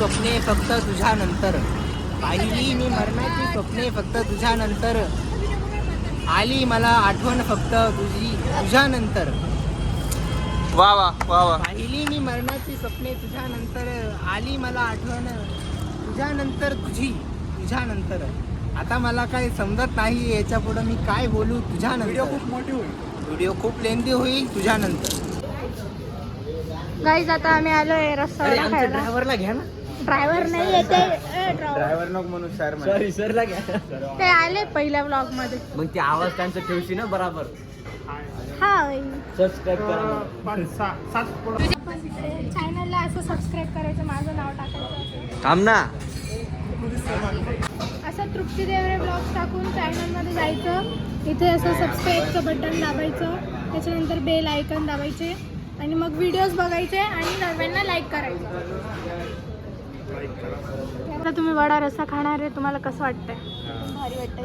स्वप्ने फक्त तुझ्यानंतर, पाहिली मी मरणाची स्वप्ने फक्त तुझ्यानंतर, आली मला आठवण फक्त तुझ्यानंतर. वा वा वा वा. पाहिली मी मरणाची स्वप्ने तुझ्यानंतर, आली मला आठवण तुझ्यानंतर तुझ्यानंतर. आता मला काय समजत नाही याच्या पुढे मी काय बोलू तुझ्यानंतर. व्हिडिओ खूप मोठी होईल, व्हिडिओ खूप लेंदी होईल तुझ्यानंतर. गाईज आता आम्ही आलोय रस्ता खायला. ड्रायव्हरला घ्या ना. ड्रायव्हर नाही येते. ड्रायव्हर नको म्हणून सर सॉरी सरला घ्या. ते आले पहिल्या ब्लॉग मध्ये. मग ते आवाज त्यांचं ठेवशी ना बराबर. हाय. सबस्क्राईब करा. चॅनलला असं सबस्क्राईब करायचं, माझं नाव टाकायचं. थांब ना. असं तृप्ती देवरे ब्लॉग टाकून चॅनलमध्ये जायचं. इथे असं सबस्क्राईबचं बटन दाबायचं, त्याच्यानंतर बेल आयकॉन दाबायचे आणि मग व्हिडिओज बघायचे आणि नव्यांना लाईक करायचं. आता तुम्ही वडा रस्सा खाणार आहे, तुम्हाला कसं वाटतंय? भारी वाटतं.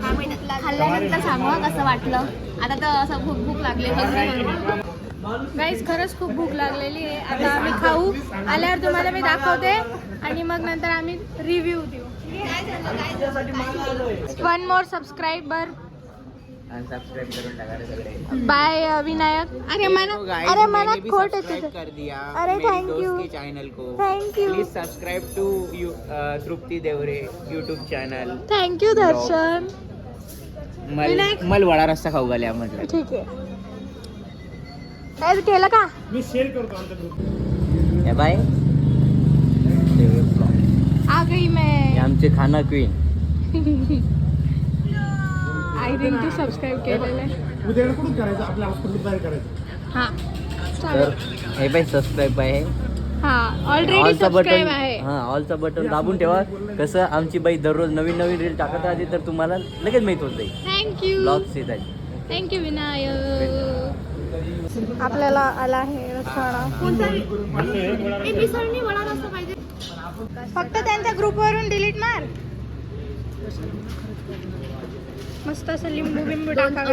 खाल्ल्यानंतर सांगा कसं वाटलं. आता तर असं भूक लागली. गाईज खरंच खूप भूक लागलेली आहे. आता आम्ही खाऊ, आल्यावर तुम्हाला मी दाखवते आणि मग नंतर आम्ही रिव्ह्यू देऊ. 1 more सबस्क्रायबर. सबस्क्राईब करून टाका रे सगळे. बाय विनायक. अरे मनात खोट येते. कर दिया. अरे मेरी थैंक दोस्त यू. के चैनल को thank you. Please subscribe to Trupti Devare YouTube channel. Thank you Darshan. Vinayak. मल वडा रस्सा खाऊ घाल्या म्हटलं. ठीक आहे. काय केलं का? हे बाय आ गई मैं. आमचे खाना क्वीन. आय थिंक तू सबस्क्राईब केलेलं आहे. उद्या कुठून करायचं, आपल्या हॉस्पिटल बाहेर करायचं. हा तर हे बाय सबस्क्राईब आहे. हा ऑलरेडी सबस्क्राईब आहे. हा ऑलचं बटन दाबून ठेवा. कसं आमची बाई दररोज नवीन नवीन रील टाकत राहते तर तुम्हाला लगेच माहित होत जाईल. थँक्यू. ब्लॉग्स येत आहेत. थँक्यू विनायक. आपल्याला आला आहे रस्सा. फक्त त्यांच्या ग्रुपवरून डिलीट मार. मस्त असं लिंबू बिंबू टाका.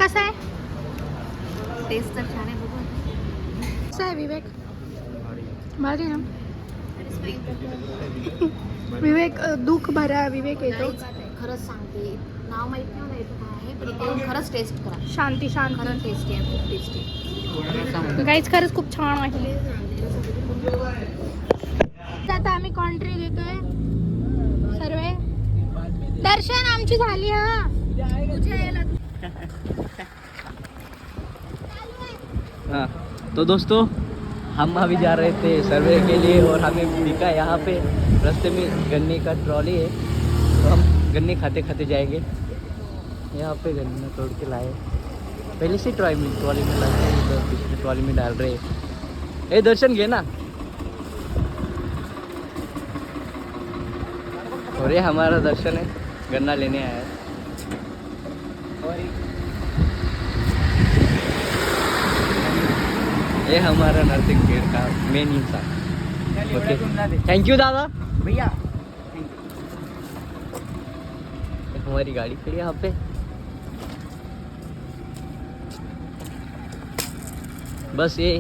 कसं आहे? टेस्ट तर छान आहे. बघू. कसं आहे विवेक? भारी ना. विवेक दुःख भरा विवेक येतो. खरंच सांगते, नाव माहित नाही मला येतं काय आहे, पण इथे येऊन खरंच टेस्ट करा. शांती शांती. खरंच टेस्टी आहे, खूप टेस्टी. गाईज खरंच खूप छान आहे. आता आम्ही कॉन्ट्री देतोय सर्व. दर्शन आमची झाली. हा हाँ तो दोस्तों हम अभी जा रहे थे सर्वे के लिए और हमें दिखा यहाँ पे रास्ते में गन्ने का ट्रॉली है, तो हम गन्ने खाते खाते जाएंगे. यहाँ पे गन्ना तोड़ के लाए, पहले से ट्रॉली में लाए, तो दूसरी ट्रॉली में डाल रहे. ए दर्शन घे ना. और ये हमारा दर्शन है, गन्ना लेने आया है. ये हमारा नरसिंहगढ़ का मेन इंसान. ओके थैंक यू दादा भैया. हमारी गाड़ी खड़ी है यहाँ पे. बस ये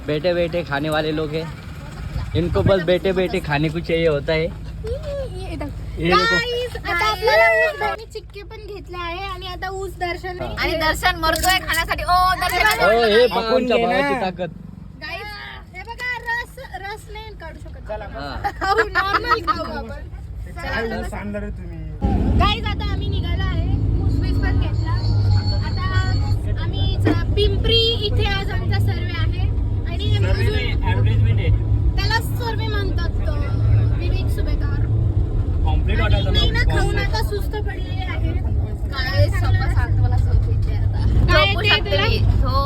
बैठे बैठे खाने वाले लोग हैं, इनको बस बैठे बैठे खाने को चाहिए होता है. ये देखो. आता आपल्याला ऊस दोन्ही चिक्के पण घेतले आहे आणि आता ऊस दर्शन. आणि दर्शन मरतोय खाण्यासाठी. ओ दर्शन. ओ हे आमच्या भावाची ताकद. गाईज हे बघा, रस नाही काढू शकत. हा. नॉर्मल खाऊ आपण. सांगणार आहे तुम्ही. गाईज आता आम्ही निघालो आहे. ऊस बीस पण घेतला. आता आम्ही पिंपरी इथे आज आमचा सर्वे आहे आणि त्याला सर्वे म्हणतात. विवेक सुभेदार नाही ना, खाऊन आता सुस्त पडलेले आहे. काय सोपं सांगतो मला सोपीचे आता. काय झोपू ते शकते तुला? मी. हो.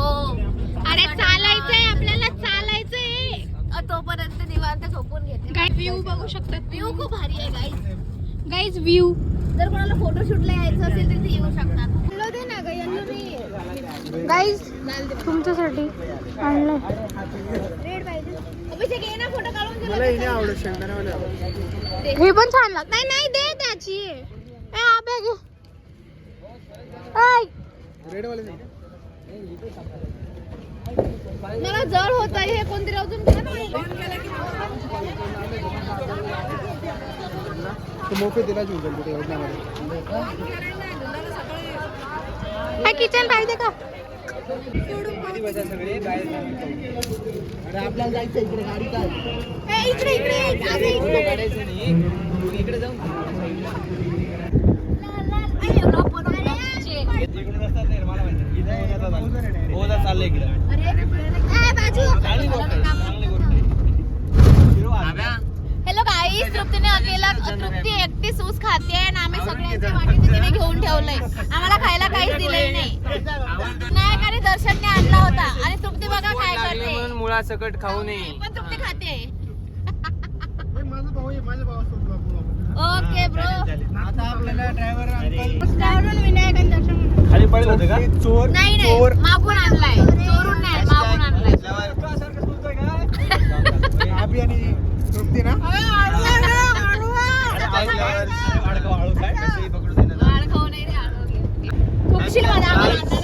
अरे चालायचंय आपल्याला, चालायचंय. तोपर्यंत निवांत झोपून घेते. गाईज व्ह्यू बघू शकतात. व्ह्यू खूप भारी आहे गाईज. Guys view. जर कोणाला फोटोशूटला यायचं असेल तर इथे येऊ शकतात. गाईज तुमच्यासाठी आणलंय. रेड पाहिजे. अभिषेक ये ना फोटो काढून दे. मला नाही आवडत, शेंगदाण्यावाले आवडत. हे पण छान लागत. नाही नाही दे त्याची. ए आबे घे. ऐ रेडवाले मला जड होत आहे हे कोणतरी अजून घ्या ना. मोफे दिला तिथे योजनामध्ये. काय किचन पाहिजे का? अरे आपल्याला जायचं इकडे गाडी काय इकडे इकडे इकडे जाऊन चाललंय इकडे. हॅलो गाईस, तृप्तीने अकेला तृप्ती एकटी सूस खाते आणि आम्ही सगळ्यांच्या वाटीत तिने घेऊन ठेवलंय. आम्हाला खायला काहीच दिलंय नाही. नायकाने दर्शनने आणला होता आणि तृप्ती बघा काय करते. मुळा सकट खाऊ नये. पण तृप्ती खाते. माझा भाऊ आहे, माझ्या भावासोबत ओके ब्रो. आता आपल्याला ड्रायव्हर अंकल त्यावरून विनायकांचं दर्शन. खाली पडत होते का? चोर नाही नाही, मागून आणलाय. चोरून नाही, मागून आणलाय. अभि आणि तृप्ती ना. वाळ खाऊ नाही रे, आळू घे. खुपशील मला, आम्हाला आणणार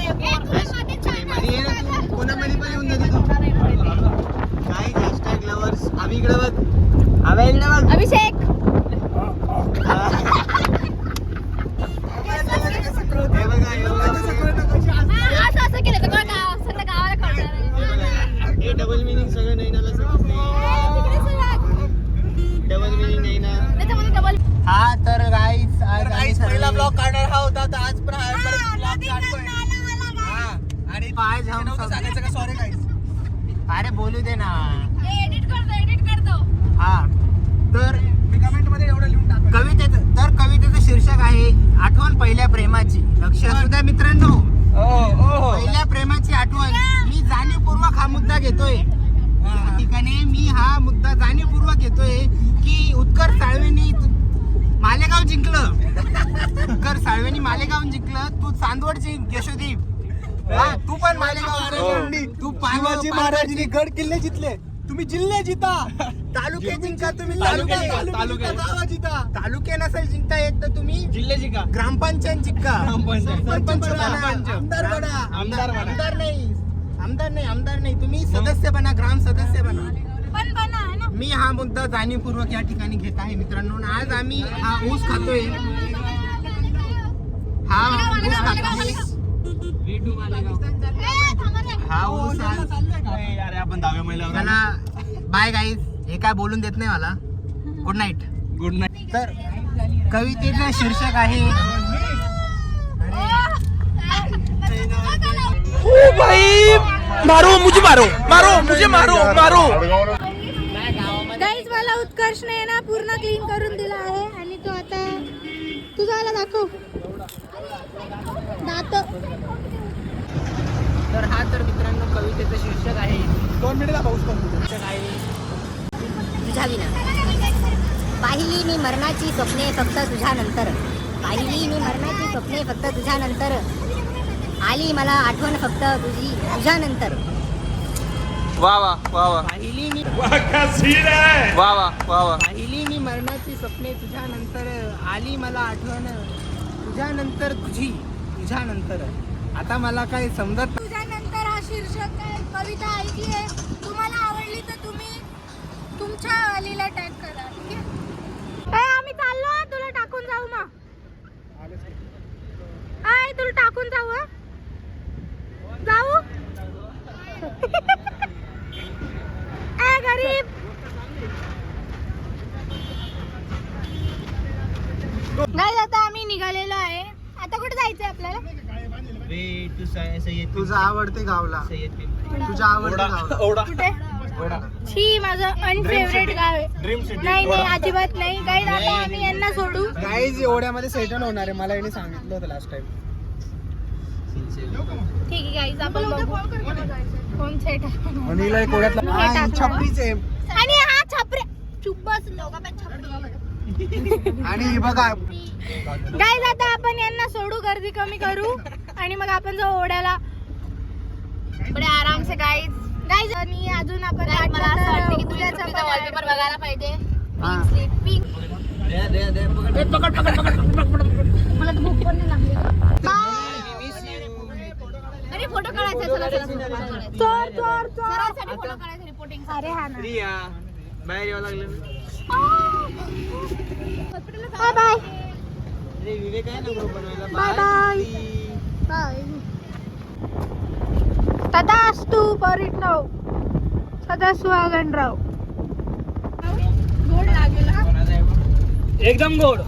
आहे. कोणामध्ये पण येऊन जाते तू. काय हॅशटॅग लवर्स. आम्ही इकडे बघ. आम्ही इकडे बघ. अभिषेक हे बघा, हे बघा. असं केलं तर गाव सगळं गावाला कळणार आहे. हे डबल मिनिंग सगळं नाही ना समजते. डबल मिनिंग नाही ना. त्याच्यामध्ये डबल हा तर गाईस आज पहिला ब्लॉग काढणार हा होता, तर आज पण हा ब्लॉग काढतोय. आणि आज हम सांगायचं का सॉरी गाईस. अरे बोलू दे ना. एडिट करतो. हा तर मी कमेंट मध्ये एवढं लिहून टाक. कवितेचं शीर्षक आहे आठवण पहिल्या प्रेमाची. लक्ष असू द्या मित्रांनो. पहिल्या प्रेमाची आठवण. मी जाणीवपूर्वक हा मुद्दा घेतोय. या ठिकाणी मी हा मुद्दा जाणीवपूर्वक घेतोय की उत्कर्ष साळवेंनी मालेगाव जिंकलं. उत्कर्ष साळवेंनी मालेगाव जिंकलं. तू चांदवडची यशोदीप. हा, तू पण मालेगाव. तू शिवाजी महाराजांनी गड किल्ले जिंकले, तुम्ही जिल्हे जिता. तालुके जिंका तुम्ही. तालुके जिता. तालुके नसेल जिंकता येत तर तुम्ही जिल्ह्याची का? ग्रामपंचायत जिंका. सरपंच बना. आमदार बना. आमदार नाही तुम्ही सदस्य बना, ग्राम सदस्य बना. पण बना है ना. मी हा मुद्दा जाणीवपूर्वक या ठिकाणी घेत आहे मित्रांनो. आज आम्ही हा ऊस खातोय. हा ऊस खातोय. हा ऊस अरे आपण 10व्या महिन्यावर. चला बाय गाईज. हे काय बोलून देत नाही मला. Good night. Good night. तर कवितेचं शीर्षक आहे गाईज, मला उत्कर्षने ना पूर्ण क्लीन करून दिला आहे आणि तो आता तुझ्याला दाखव दात. तर हा तर मित्रांनो कवितेचं शीर्षक आहे. 2 मिनिटला पाऊस पडतो. तुझ्या विना पाहिली मी मरणाची स्वप्ने फक्त तुझ्यानंतर. पाहिली मी मरणाची स्वप्ने फक्त तुझ्यानंतर. आली मला आठवण फक्त तुझ्यानंतर. वा वा वा वा पाहिली मी वा वा वा वा. पाहिली मी मरणाची स्वप्ने तुझ्यानंतर. आली मला आठवण तुझ्यानंतर तुझ्यानंतर. आता मला काही समजत तुझ्यानंतर हा शीर्षक कविता ऐकली आहे. तुम्हाला आवडली तर तुम्ही तुमच्या वालीला टॅग करा. ठीक आहे. आम्ही चाललो. तुला टाकून जाऊ मग. तुला टाकून जाऊ. जाऊ गरीब. गाईज, आता आम्ही निघालेलो आहे. आता कुठे जायचंय आपल्याला? तुझा आवडते गावला. तुझ्या आवडते गावला. ओढा. कुठे? छी, माझं अनफेवरेट गाव आहे. नाही नाही, अजिबात नाही. गाईज, आता आम्ही यांना सोडू. गाईज एवढ्यामध्ये सेटल होणार आहे, मला याने सांगितलं होतं लास्ट टाइम. ठीक आहे गाईज, आपण बघू कोण सेट आहे. आणि हिला एक ओढ्यातला हे टाकलं. छपरीच आहे. आणि हा छपरे चुप बस. लोका पण छपरी. आणि ही बघा गाईज, आता आपण यांना सोडू, गर्दी कमी करू आणि मग आपण जाऊ ओढ्याला. पुढे आराम से गाईज. गाईज, आणि अजून आपण मला असं वाटतं की तुझ्या वॉलपेपर बघायला पाहिजे. पिंक. मला भूक पण नाही लागली. अरे सरांसाठी फोटो काढायचा चला चला photo काढायचा. सरांसाठी फोटो काढायचा रिपोर्टिंग. अरे हा ना. प्रिया बाहेर यावं लागलं बाय बाय अरे विवेक आहे ना ग्रुप बनवायला बाय बाय तदास्तु परिणव सदा सुहागणराव. गोड लागेल हा. एकदम गोड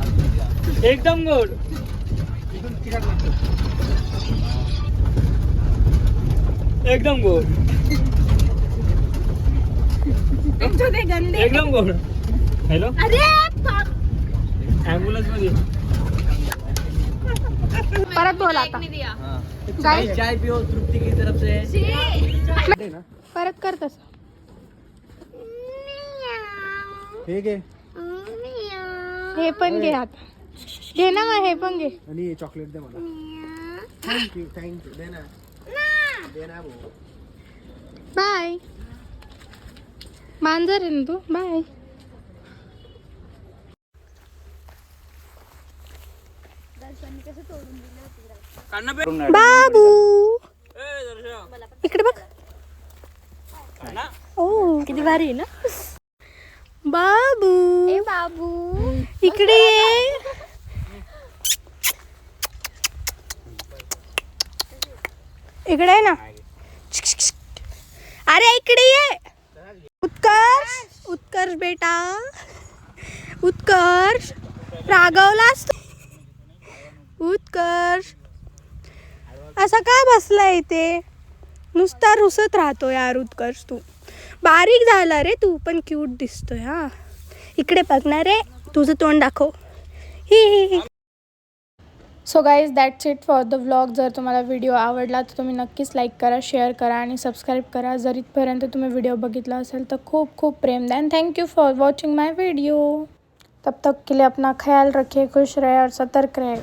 एकदम गोड एकदम गोड ते गंदे. एकदम गोड. हॅलो अरे बाप. ॲम्ब्युलन्स मध्ये परत बोल आता. हाँ गाइस चाय पियो तृप्ति की तरफ से. परत कर तसं. हे घे हे पण घे आता. घे ना मग हे पण घे. आणि चॉकलेट दे मला. थँक्यू दे ना भाऊ. बाय. मांजर आहे ना तू. बाय. बाबू इकडे बघ. ओ किती भारी आहे ना. बाबू बाबू इकडे ये. इकडे आहे ना. अरे इकडे ये. उत्कर्ष बेटा उत्कर्ष रागवलास तू. उत्कर्ष असा का बसला इथे. नुसता रुसत राहतो यार उत्कर्ष. तू बारीक झाला रे तू पण क्यूट दिसतोय. हा इकडे बघणार रे. तुझं तोंड दाखव. ही so guys that's it for the vlog. जर तुम्हाला व्हिडिओ आवडला तर तुम्ही नक्कीच लाईक करा, शेअर करा आणि सबस्क्राईब करा. जर इथपर्यंत तुम्ही व्हिडिओ बघितला असेल तर खूप खूप प्रेम द्या. Thank you for watching my video. तब तक के लिए अपना ख्याल रखिए, खुश रहे और सतर्क रहे.